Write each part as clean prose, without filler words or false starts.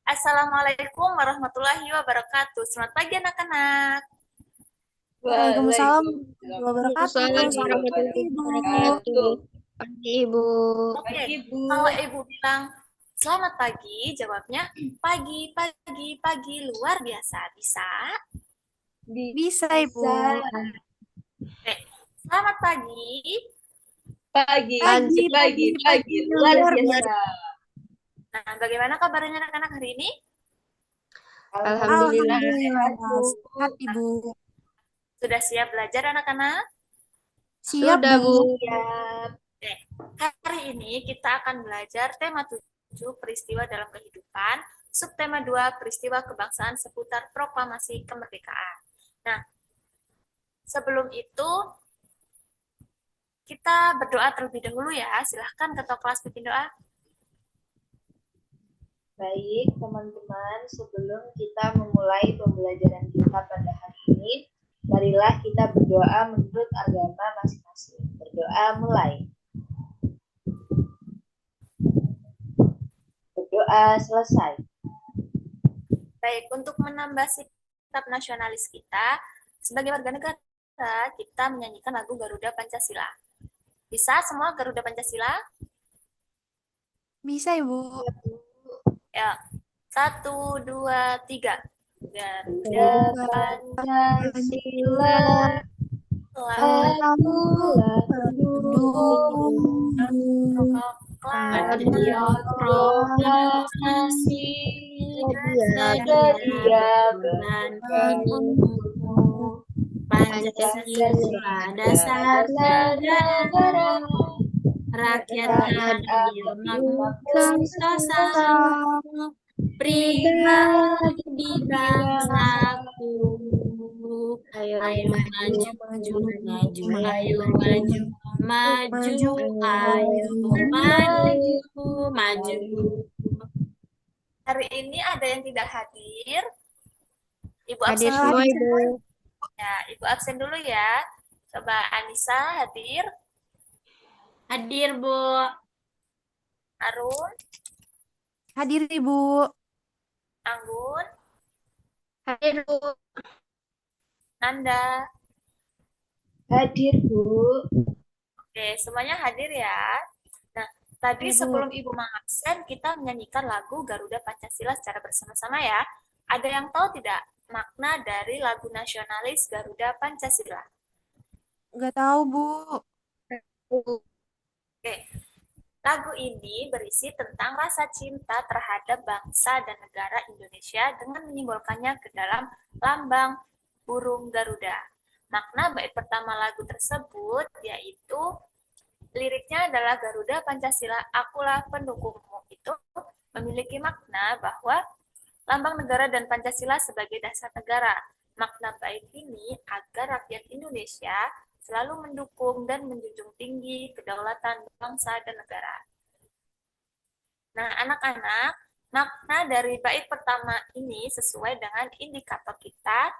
Assalamualaikum warahmatullahi wabarakatuh. Selamat pagi anak-anak. Waalaikumsalam warahmatullahi wabarakatuh. Waalaikumsalam Selamat pagi, warahmatullahi Ibu. wabarakatuh. Pagi Ibu. Oke, Pagi, Bu. kalau Ibu bilang selamat pagi, jawabnya pagi, pagi, pagi luar biasa. Bisa? Bisa, Ibu. Bisa. Oke, selamat pagi. Pagi, Pagi, pagi, pagi, pagi, luar luar biasa. biasa. Nah, bagaimana kabarnya anak-anak hari ini? Alhamdulillah Alhamdulillah. sehat, Bu. Sehat, Ibu. Sudah siap belajar anak-anak? Siap, Sudah, Bu. Bu. Oke, hari ini kita akan belajar tema 7 peristiwa dalam kehidupan, subtema 2 peristiwa kebangsaan seputar proklamasi kemerdekaan. Nah, sebelum itu kita berdoa terlebih dahulu ya. Silahkan ketua kelas bikin doa. Baik, teman-teman, sebelum kita memulai pembelajaran kita pada hari ini, marilah kita berdoa menurut agama masing-masing. Berdoa mulai. Berdoa selesai. Baik, untuk menambah sikap nasionalis kita, sebagai warga negara, kita menyanyikan lagu Garuda Pancasila. Bisa semua Garuda Pancasila? Bisa, Ibu. Ya, 1, 2, 3. Garuda Garuda Pancasila, Pancasila, akulah pendukung proklamasi proklamasi sedia berlaku. Pancasila dasar negara, rakyat adil makmur sentosa, pribadi bangsaku. Ayo maju, maju, ayo maju, maju, ayo maju, maju. Hari ini ada yang tidak hadir. Ibu Hadir absen semua, dulu. Ibu. Ya, Ibu absen dulu ya. Coba Anissa hadir. Hadir, Bu. Arun, Hadir, Ibu. Anggun, Hadir, Bu. Nanda. Hadir, Bu. Oke, semuanya hadir ya. Nah, tadi Ibu. sebelum Ibu mengabsen, kita menyanyikan lagu Garuda Pancasila secara bersama-sama ya. Ada yang tahu tidak makna dari lagu nasionalis Garuda Pancasila? Nggak tahu, Bu. Oke, lagu ini berisi tentang rasa cinta terhadap bangsa dan negara Indonesia dengan menyimbolkannya ke dalam lambang burung Garuda. Makna bait pertama lagu tersebut yaitu liriknya adalah Garuda Pancasila, akulah pendukungmu. Itu memiliki makna bahwa lambang negara dan Pancasila sebagai dasar negara. Makna bait ini agar rakyat Indonesia selalu mendukung dan menjunjung tinggi kedaulatan bangsa dan negara. Nah, anak-anak, makna dari bait pertama ini sesuai dengan indikator kita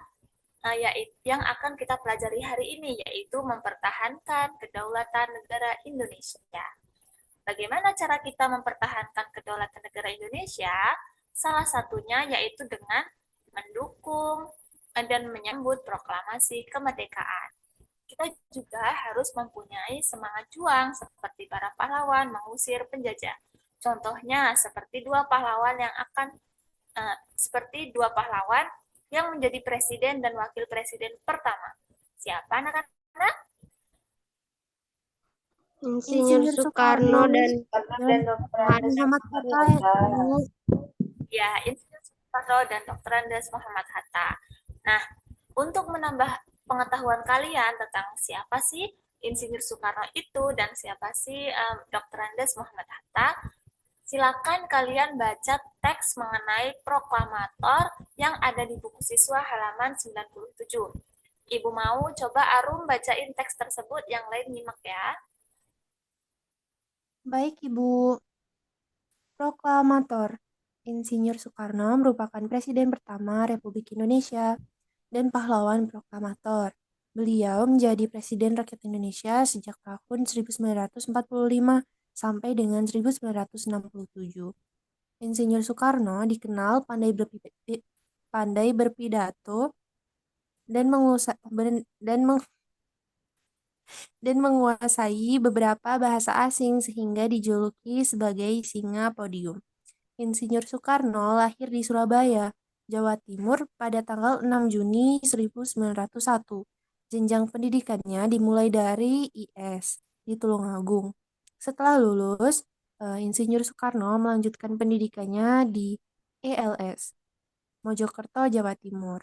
yaitu yang akan kita pelajari hari ini, yaitu mempertahankan kedaulatan negara Indonesia. Bagaimana cara kita mempertahankan kedaulatan negara Indonesia? Salah satunya yaitu dengan mendukung dan menyambut proklamasi kemerdekaan. Kita juga harus mempunyai semangat juang seperti para pahlawan mengusir penjajah. Contohnya seperti dua pahlawan yang menjadi presiden dan wakil presiden pertama. Siapa anak-anak? Insinyur Soekarno dan Dr. Muhammad Hatta, Bu. Ya, Insinyur Soekarno dan Dr. Andes Muhammad Hatta. Nah, untuk menambah pengetahuan kalian tentang siapa sih Insinyur Soekarno itu dan siapa sih Dr. Andes Muhammad Hatta, silakan kalian baca teks mengenai proklamator yang ada di buku siswa halaman 97. Ibu mau coba Arum bacain teks tersebut, yang lain nyimak ya. Baik, Ibu. Proklamator. Insinyur Soekarno merupakan Presiden pertama Republik Indonesia dan pahlawan proklamator. Beliau menjadi Presiden Rakyat Indonesia sejak tahun 1945 sampai dengan 1967. Insinyur Soekarno dikenal pandai berpidato dan menguasai beberapa bahasa asing sehingga dijuluki sebagai singa podium. Insinyur Soekarno lahir di Surabaya, Jawa Timur pada tanggal 6 Juni 1901. Jenjang pendidikannya dimulai dari IS di Tulungagung. Setelah lulus, Insinyur Soekarno melanjutkan pendidikannya di ELS, Mojokerto, Jawa Timur.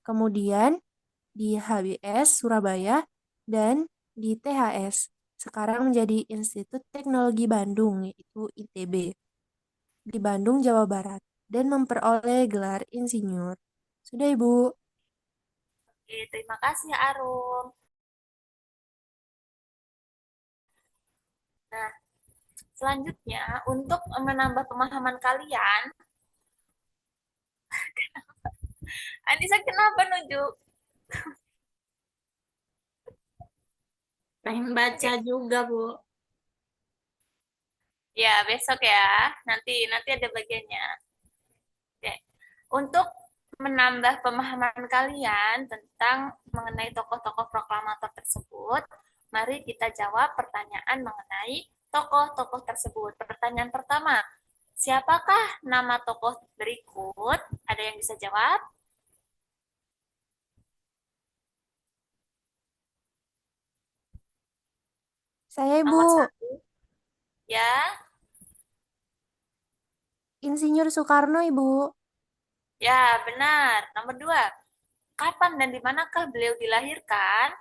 Kemudian di HBS Surabaya dan di THS, sekarang menjadi Institut Teknologi Bandung, yaitu ITB, di Bandung, Jawa Barat, dan memperoleh gelar insinyur. Sudah, Ibu. Oke, terima kasih Arum. Nah, selanjutnya untuk menambah pemahaman kalian, Anissa kenapa nunjuk? Pengen baca juga, Bu. Ya, besok ya. Nanti ada bagiannya. Oke. Untuk menambah pemahaman kalian tentang mengenai tokoh-tokoh proklamator tersebut, mari kita jawab pertanyaan mengenai tokoh-tokoh tersebut. Pertanyaan pertama, siapakah nama tokoh berikut? Ada yang bisa jawab? Saya, Ibu. Nomor 1. Ya, Insinyur Soekarno, Ibu. ya benar. Nomor 2, kapan dan di manakah beliau dilahirkan?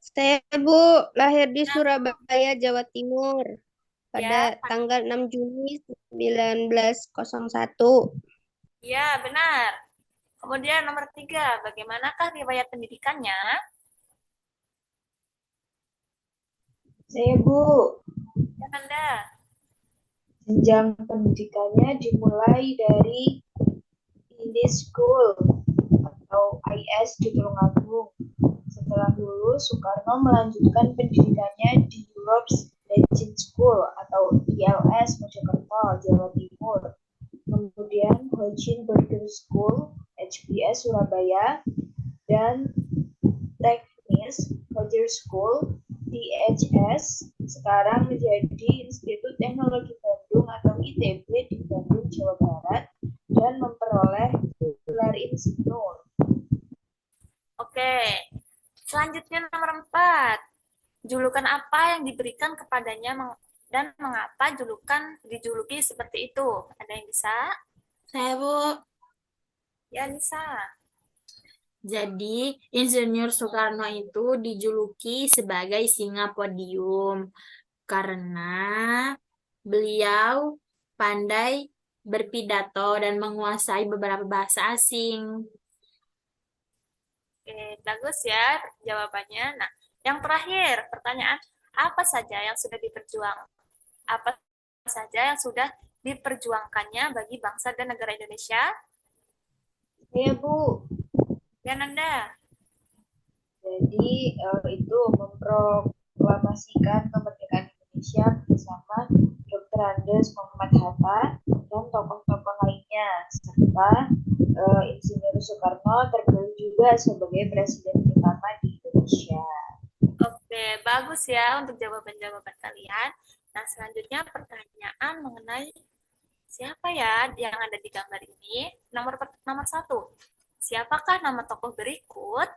Saya, Bu, lahir di Surabaya, Jawa Timur pada Ya, tanggal 6 Juni 1901. ya benar. Kemudian nomor 3, bagaimanakah riwayat pendidikannya? Saya, Bu. Ya, Anda. Jenjang pendidikannya dimulai dari Indies School atau IS di Tulungagung. Setelah lulus, Soekarno melanjutkan pendidikannya di Europe's Legend School atau ILS Mojokerto, Jawa Timur. Kemudian Hojin Burger School, HBS Surabaya, dan Teknis Roger School, THS, sekarang menjadi Institut Teknologi Bandung atau ITB di Bandung, Jawa Barat, dan memperoleh gelar insinyur. Oke. Selanjutnya nomor 4. Julukan apa yang diberikan kepadanya dan mengapa dijuluki seperti itu? Ada yang bisa? Saya, Bu. Ya, Nisa. Jadi, Insinyur Soekarno itu dijuluki sebagai singa podium karena beliau pandai berpidato dan menguasai beberapa bahasa asing. Oke, bagus ya jawabannya. Nah, yang terakhir, pertanyaan apa saja yang sudah apa saja yang sudah diperjuangkannya bagi bangsa dan negara Indonesia? Ya, Bu. Ya, Nanda. Jadi itu memproklamasikan kemerdekaan Indonesia bersama Dr. Andes Muhammad Hatta dan tokoh-tokoh lainnya, serta Insinyur Soekarno terpilih juga sebagai presiden pertama di Indonesia. Oke, bagus ya untuk jawaban-jawaban kalian. Nah, selanjutnya pertanyaan mengenai siapa ya yang ada di gambar ini? Nomor 1. Siapakah nama tokoh berikut?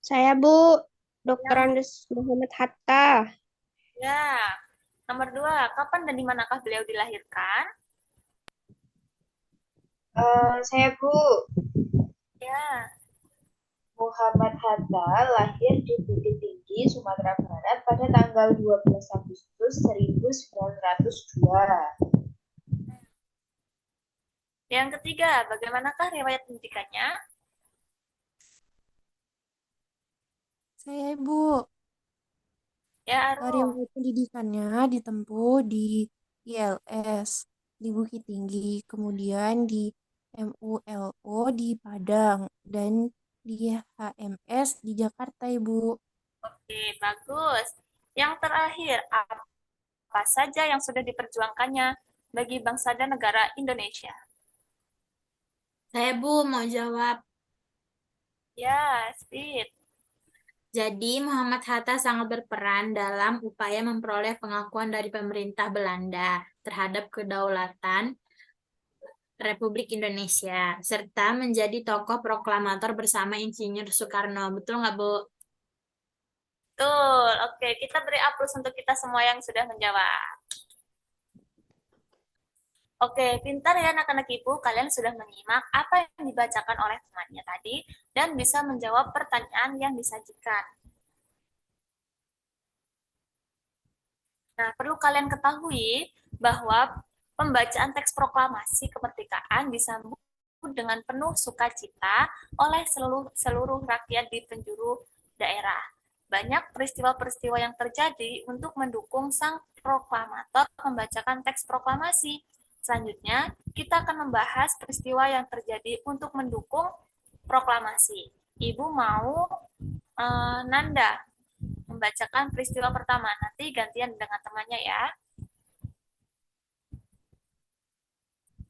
Saya, Bu, Dr. Andes Muhammad Hatta. Ya. Nomor 2, kapan dan di manakah beliau dilahirkan? Saya, Bu. Ya. Muhammad Hatta lahir di Bukit Tinggi, Sumatera Barat pada tanggal 12 Agustus 1902. Yang ketiga, bagaimanakah riwayat pendidikannya? Saya, Ibu. Ya, Arum. Riwayat pendidikannya ditempuh di ILS di Bukit Tinggi, kemudian di MULO di Padang, dan di HMS di Jakarta, Ibu. Oke, bagus. Yang terakhir, apa saja yang sudah diperjuangkannya bagi bangsa dan negara Indonesia? Saya Bu mau jawab. Ya, Speed. Jadi Muhammad Hatta sangat berperan dalam upaya memperoleh pengakuan dari pemerintah Belanda terhadap kedaulatan Republik Indonesia, serta menjadi tokoh proklamator bersama Insinyur Soekarno. Betul nggak, Bu? Betul. Oke, kita beri aplaus untuk kita semua yang sudah menjawab. Oke, pintar ya anak-anak ibu, kalian sudah menyimak apa yang dibacakan oleh temannya tadi dan bisa menjawab pertanyaan yang disajikan. Nah, perlu kalian ketahui bahwa pembacaan teks proklamasi kemerdekaan disambut dengan penuh sukacita oleh seluruh rakyat di penjuru daerah. Banyak peristiwa-peristiwa yang terjadi untuk mendukung sang proklamator membacakan teks proklamasi. Selanjutnya, kita akan membahas peristiwa yang terjadi untuk mendukung proklamasi. Ibu mau Nanda membacakan peristiwa pertama. Nanti gantian dengan temannya ya.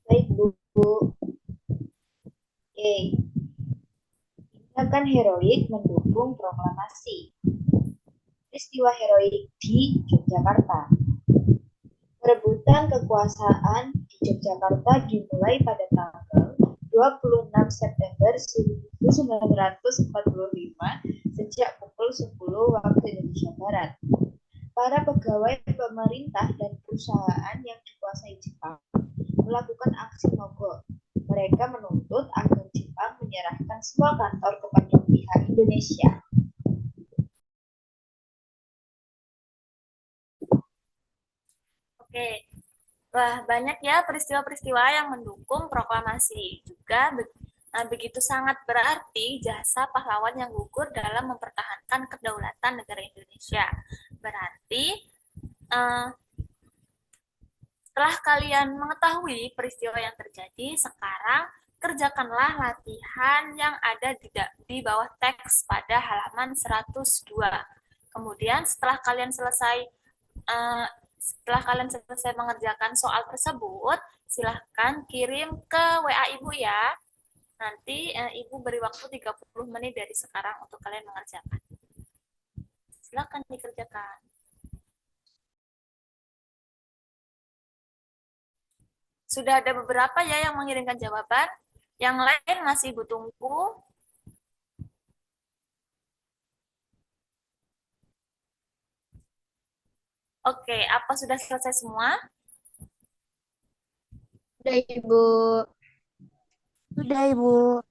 Baik, Bu. Oke. Tindakan heroik mendukung proklamasi. Peristiwa heroik di Yogyakarta. Perebutan kekuasaan di Yogyakarta dimulai pada tanggal 26 September 1945 sejak pukul 10 waktu Indonesia Barat. Para pegawai pemerintah dan perusahaan yang dikuasai Jepang melakukan aksi mogok. Mereka menuntut agar Jepang menyerahkan semua kantor kepada pihak Indonesia. Oke. Wah, banyak ya peristiwa-peristiwa yang mendukung proklamasi. Juga begitu sangat berarti jasa pahlawan yang gugur dalam mempertahankan kedaulatan negara Indonesia. Berarti setelah kalian mengetahui peristiwa yang terjadi, sekarang kerjakanlah latihan yang ada di bawah teks pada halaman 102. Kemudian setelah kalian selesai mengerjakan soal tersebut, silahkan kirim ke WA Ibu ya. Nanti Ibu beri waktu 30 menit dari sekarang untuk kalian mengerjakan. Silahkan dikerjakan. Sudah ada beberapa ya yang mengirimkan jawaban. Yang lain masih Ibu tunggu. Oke, apa sudah selesai semua? Sudah, Ibu. Sudah, Ibu.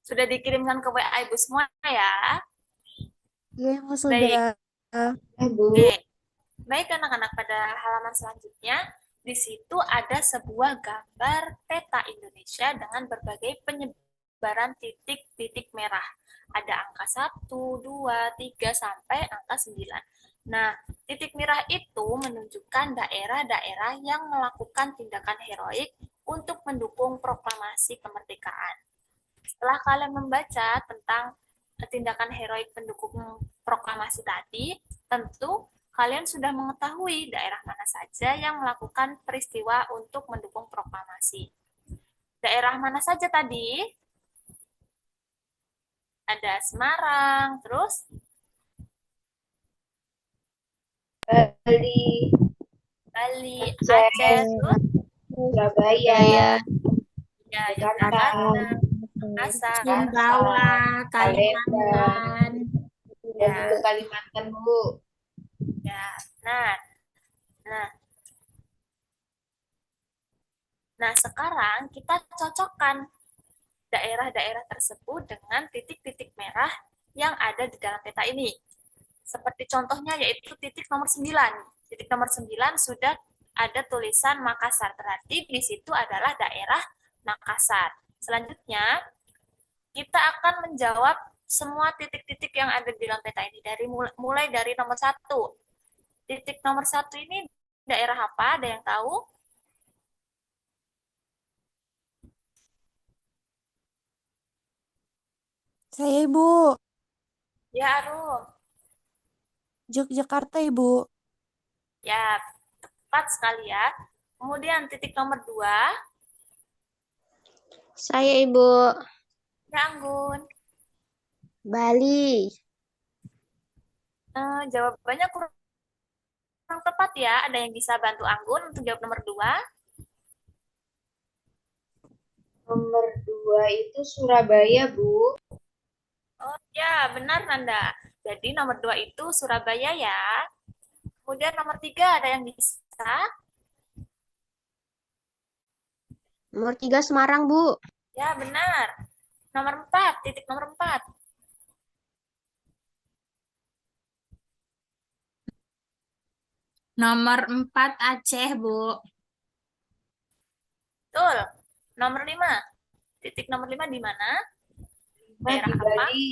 Sudah dikirimkan ke WA Ibu semua ya? Iya, Ibu Baik. sudah. Bu. Oke. Baik anak-anak, pada halaman selanjutnya di situ ada sebuah gambar peta Indonesia dengan berbagai penyebaran titik-titik merah. Ada angka 1, 2, 3 sampai angka 9. Nah, titik merah itu menunjukkan daerah-daerah yang melakukan tindakan heroik untuk mendukung proklamasi kemerdekaan. Setelah kalian membaca tentang tindakan heroik pendukung proklamasi tadi, tentu kalian sudah mengetahui daerah mana saja yang melakukan peristiwa untuk mendukung proklamasi. Daerah mana saja tadi? Ada Semarang, terus Bali, Bali, Aceh, Aceh, terus Surabaya, ya, Jakarta, Makassar, Sumbawa, Kalimantan. dan juga Kalimantan, Bu. ya. Nah, sekarang kita cocokkan daerah-daerah tersebut dengan titik-titik merah yang ada di dalam peta ini. Seperti contohnya yaitu titik nomor 9. Titik nomor 9 sudah ada tulisan Makassar, berarti di situ adalah daerah Makassar. Selanjutnya, kita akan menjawab semua titik-titik yang ada di dalam peta ini, mulai dari nomor 1. Titik nomor 1 ini daerah apa? Ada yang tahu? Saya, Ibu. Ya, Arum. Yogyakarta, Ibu. Ya, tepat sekali ya. Kemudian titik nomor 2, Saya Ibu. ya Anggun. Bali. Jawabannya kurang tepat ya. Ada yang bisa bantu Anggun untuk jawab nomor 2? Nomor 2 itu Surabaya, Bu. Oh ya, benar Nanda. Jadi nomor 2 itu Surabaya ya. Kemudian nomor 3 ada yang bisa? Nomor 3 Semarang, Bu. Ya, benar. Nomor 4, titik nomor 4. Nomor 4 Aceh, Bu. Betul. Nomor 5. Titik nomor 5 di mana? Nah, Daerah di apa? Bali.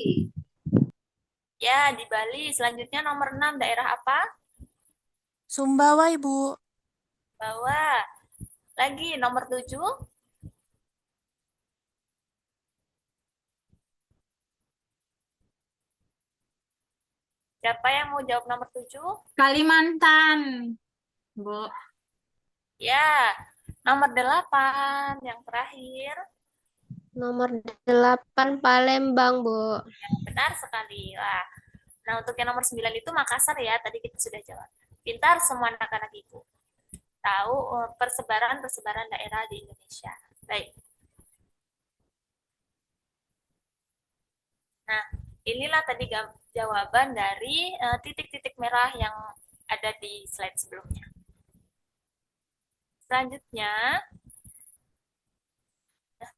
Ya, di Bali. Selanjutnya nomor 6, daerah apa? Sumbawa, Ibu. Bawah. Lagi nomor 7. Siapa yang mau jawab nomor 7? Kalimantan, Bu. Ya, nomor 8 yang terakhir. Nomor 8 Palembang, Bu. Benar sekali. Lah. Nah, untuk yang nomor 9 itu Makassar ya. Tadi kita sudah jawab. Pintar semua anak-anak ibu. Tahu persebaran-persebaran daerah di Indonesia. Baik. Nah, inilah tadi jawaban dari titik-titik merah yang ada di slide sebelumnya. Selanjutnya,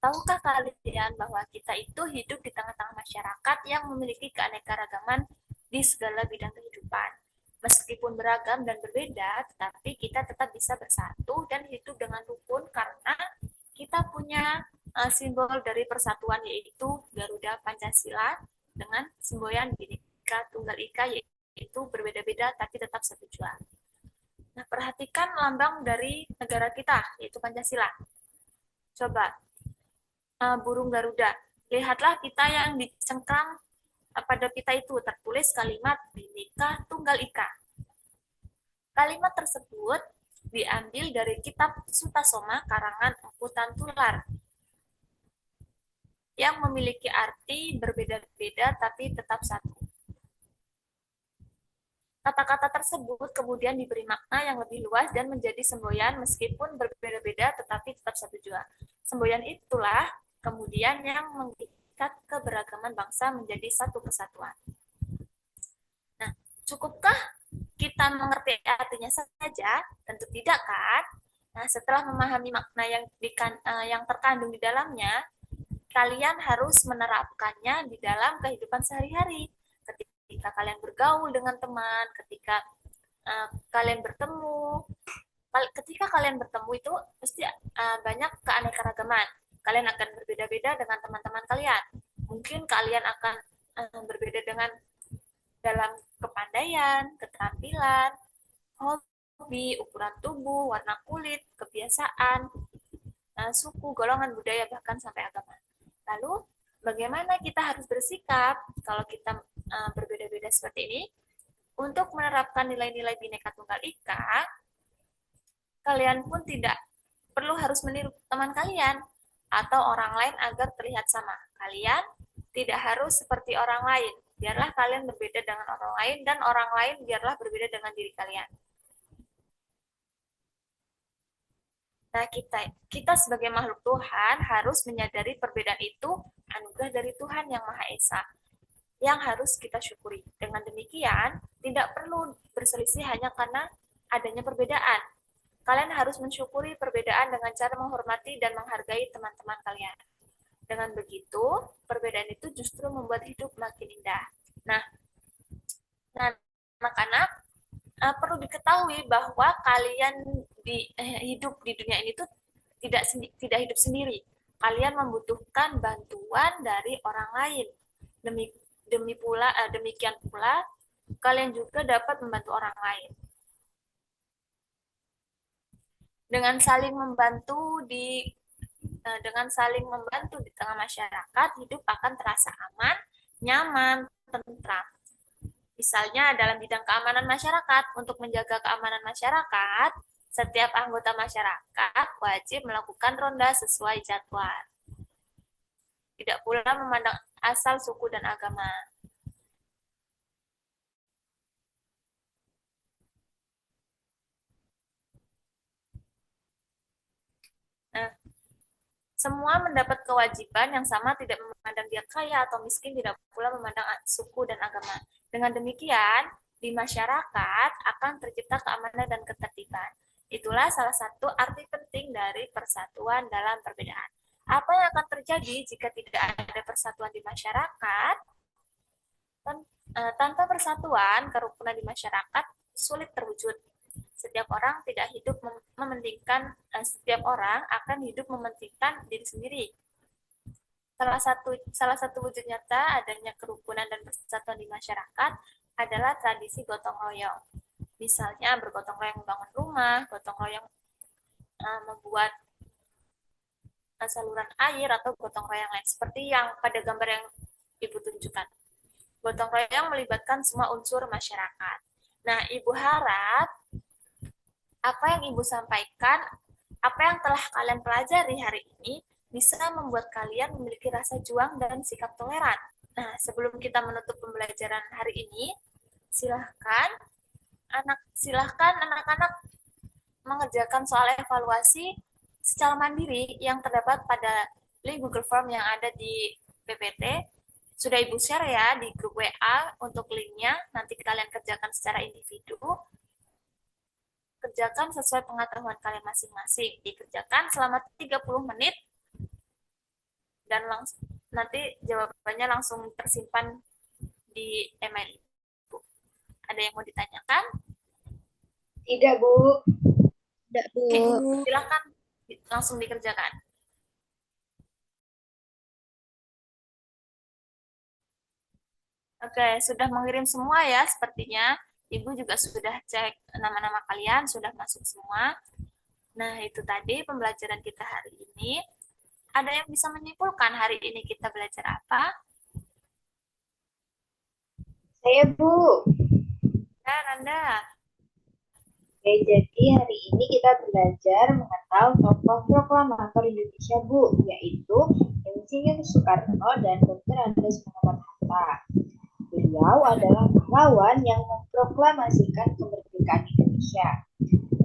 tahukah kalian bahwa kita itu hidup di tengah-tengah masyarakat yang memiliki keanekaragaman di segala bidang kehidupan. Meskipun beragam dan berbeda, tetapi kita tetap bisa bersatu dan hidup dengan rukun karena kita punya simbol dari persatuan yaitu Garuda Pancasila dengan semboyan Bhinneka Tunggal Ika yaitu berbeda-beda tapi tetap satu jua. Nah, perhatikan lambang dari negara kita yaitu Pancasila. Coba burung Garuda. Lihatlah pita yang dicengkram pada pita itu tertulis kalimat Bhinneka Tunggal Ika. Kalimat tersebut diambil dari kitab Sutasoma karangan Empu Tantular yang memiliki arti berbeda-beda tapi tetap satu. Kata-kata tersebut kemudian diberi makna yang lebih luas dan menjadi semboyan meskipun berbeda-beda tetapi tetap satu jua. Semboyan itulah kemudian yang mengikat keberagaman bangsa menjadi satu kesatuan. Nah, cukupkah kita mengerti artinya saja? Tentu tidak kan? Nah, setelah memahami makna yang terkandung di dalamnya, kalian harus menerapkannya di dalam kehidupan sehari-hari. Ketika kalian bergaul dengan teman, ketika kalian bertemu, ketika kalian bertemu itu pasti banyak keanekaragaman. Kalian akan berbeda-beda dengan teman-teman kalian. Mungkin kalian akan berbeda dengan dalam kepandaian, keterampilan, hobi, ukuran tubuh, warna kulit, kebiasaan, suku, golongan, budaya, bahkan sampai agama. Lalu, bagaimana kita harus bersikap kalau kita berbeda-beda seperti ini? Untuk menerapkan nilai-nilai Bhinneka Tunggal Ika, kalian pun tidak perlu harus meniru teman kalian atau orang lain agar terlihat sama. Kalian tidak harus seperti orang lain. Biarlah kalian berbeda dengan orang lain dan orang lain biarlah berbeda dengan diri kalian. Nah, kita sebagai makhluk Tuhan harus menyadari perbedaan itu anugerah dari Tuhan yang Maha Esa yang harus kita syukuri. Dengan demikian, tidak perlu berselisih hanya karena adanya perbedaan. Kalian harus mensyukuri perbedaan dengan cara menghormati dan menghargai teman-teman kalian. Dengan begitu, perbedaan itu justru membuat hidup makin indah. Nah, anak-anak perlu diketahui bahwa kalian hidup di dunia ini tuh tidak hidup sendiri. Kalian membutuhkan bantuan dari orang lain. Demikian pula kalian juga dapat membantu orang lain. Dengan saling membantu di tengah masyarakat, hidup akan terasa aman, nyaman, tentram. Misalnya dalam bidang keamanan masyarakat, untuk menjaga keamanan masyarakat, setiap anggota masyarakat wajib melakukan ronda sesuai jadwal. Tidak pula memandang asal suku dan agama. Nah, semua mendapat kewajiban yang sama, tidak memandang dia kaya atau miskin, tidak pula memandang suku dan agama. Dengan demikian, di masyarakat akan tercipta keamanan dan ketertiban. Itulah salah satu arti penting dari persatuan dalam perbedaan. Apa yang akan terjadi jika tidak ada persatuan di masyarakat? Tanpa persatuan, kerukunan di masyarakat sulit terwujud. Setiap orang tidak hidup mementingkan, setiap orang akan hidup mementingkan diri sendiri. Salah satu wujud nyata adanya kerukunan dan persatuan di masyarakat adalah tradisi gotong royong. Misalnya bergotong royong membangun rumah, gotong royong membuat saluran air, atau gotong royong lain seperti yang pada gambar yang Ibu tunjukkan. Gotong royong melibatkan semua unsur masyarakat. Nah, Ibu harap apa yang Ibu sampaikan, apa yang telah kalian pelajari hari ini, bisa membuat kalian memiliki rasa juang dan sikap toleran. Nah, sebelum kita menutup pembelajaran hari ini, silahkan anak-anak mengerjakan soal evaluasi secara mandiri yang terdapat pada link Google Form yang ada di PPT. Sudah Ibu share ya di grup WA untuk linknya, nanti kalian kerjakan secara individu. Kerjakan sesuai pengetahuan kalian masing-masing. Dikerjakan selama 30 menit dan nanti jawabannya langsung tersimpan di email Ibu. Ada yang mau ditanyakan? Tidak, Bu. Tidak, Bu. Silakan langsung dikerjakan. Oke, sudah mengirim semua ya sepertinya. Ibu juga sudah cek nama-nama kalian, sudah masuk semua. Nah, itu tadi pembelajaran kita hari ini. Ada yang bisa menyimpulkan hari ini kita belajar apa? Saya, Bu. Ya, Randa. Oke, jadi hari ini kita belajar mengenal tokoh proklamator Indonesia, Bu, yaitu Insinyur Soekarno dan Dr. Andes Muhammad Hatta. Beliau adalah pahlawan yang memproklamasikan kemerdekaan Indonesia.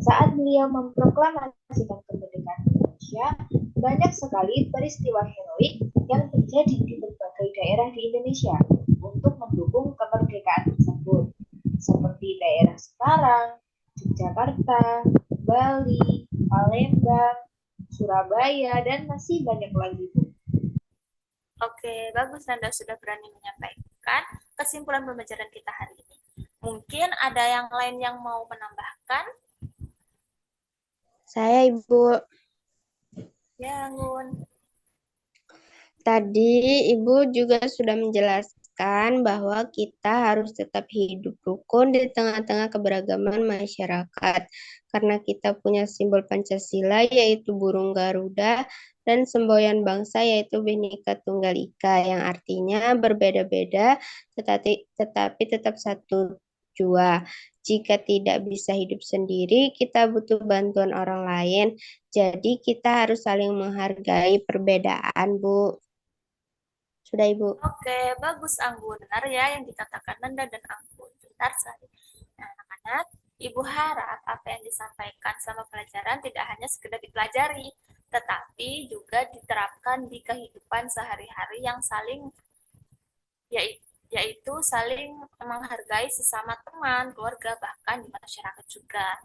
Saat beliau memproklamasikan kemerdekaan Indonesia, banyak sekali peristiwa heroik yang terjadi di berbagai daerah di Indonesia untuk mendukung kemerdekaan tersebut, seperti daerah Semarang, Yogyakarta, Bali, Palembang, Surabaya, dan masih banyak lagi, Bu. Oke, bagus Nanda sudah berani menyampaikan kesimpulan pembelajaran kita hari ini. Mungkin ada yang lain yang mau menambahkan? Saya, Ibu. Ya, Ngun. Tadi Ibu juga sudah menjelaskan bahwa kita harus tetap hidup rukun di tengah-tengah keberagaman masyarakat. Karena kita punya simbol Pancasila yaitu burung Garuda dan semboyan bangsa yaitu Bhinneka Tunggal Ika yang artinya berbeda-beda tetapi tetap satu jua. Jika tidak bisa hidup sendiri, kita butuh bantuan orang lain. Jadi kita harus saling menghargai perbedaan, Bu. Sudah, Ibu. Oke, bagus Anggun. Benar ya yang dikatakan Nanda dan Anggun. Benar sekali. Nah, anak-anak, Ibu harap apa yang disampaikan selama pelajaran tidak hanya sekedar dipelajari, tetapi juga diterapkan di kehidupan sehari-hari yang yaitu saling menghargai sesama teman, keluarga, bahkan di masyarakat juga.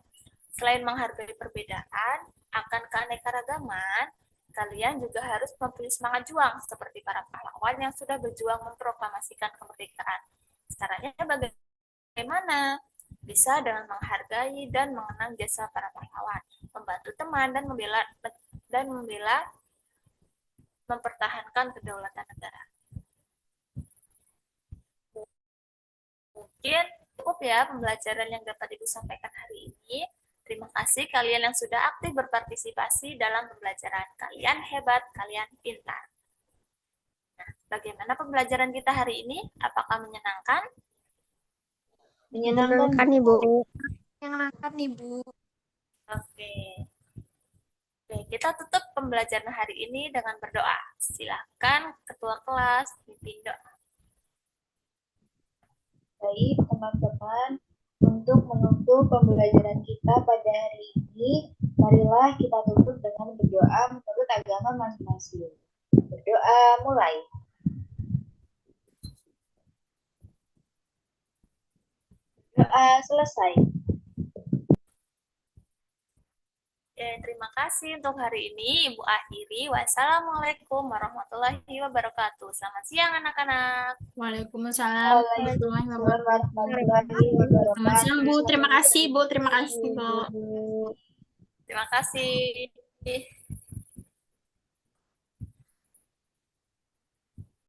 Selain menghargai perbedaan akan keanekaragaman, kalian juga harus mempunyai semangat juang seperti para pahlawan yang sudah berjuang memproklamasikan kemerdekaan. Caranya bagaimana? Bisa dengan menghargai dan mengenang jasa para pahlawan, membantu teman dan membela mempertahankan kedaulatan negara. Mungkin cukup ya pembelajaran yang dapat Ibu sampaikan hari ini. Terima kasih kalian yang sudah aktif berpartisipasi dalam pembelajaran. Kalian hebat, kalian pintar. Nah, bagaimana pembelajaran kita hari ini? Apakah menyenangkan? Menyenangkan, Menyenangkan, Ibu. Menyenangkan nih, Bu. Oke. Oke, kita tutup pembelajaran hari ini dengan berdoa. Silakan Ketua kelas pimpin doa. Baik, teman-teman, untuk menutup pembelajaran kita pada hari ini, marilah kita tutup dengan berdoa menurut agama masing-masing. Berdoa mulai. Doa selesai. Terima kasih untuk hari ini. Ibu akhiri. Wassalamualaikum warahmatullahi wabarakatuh. Selamat siang anak-anak. Waalaikumsalam warahmatullahi Waalaikumsalam wabarakatuh. warahmatullahi Selamat siang, Bu. wabarakatuh. Terima kasih, Bu. Terima kasih, Bu. Terima kasih.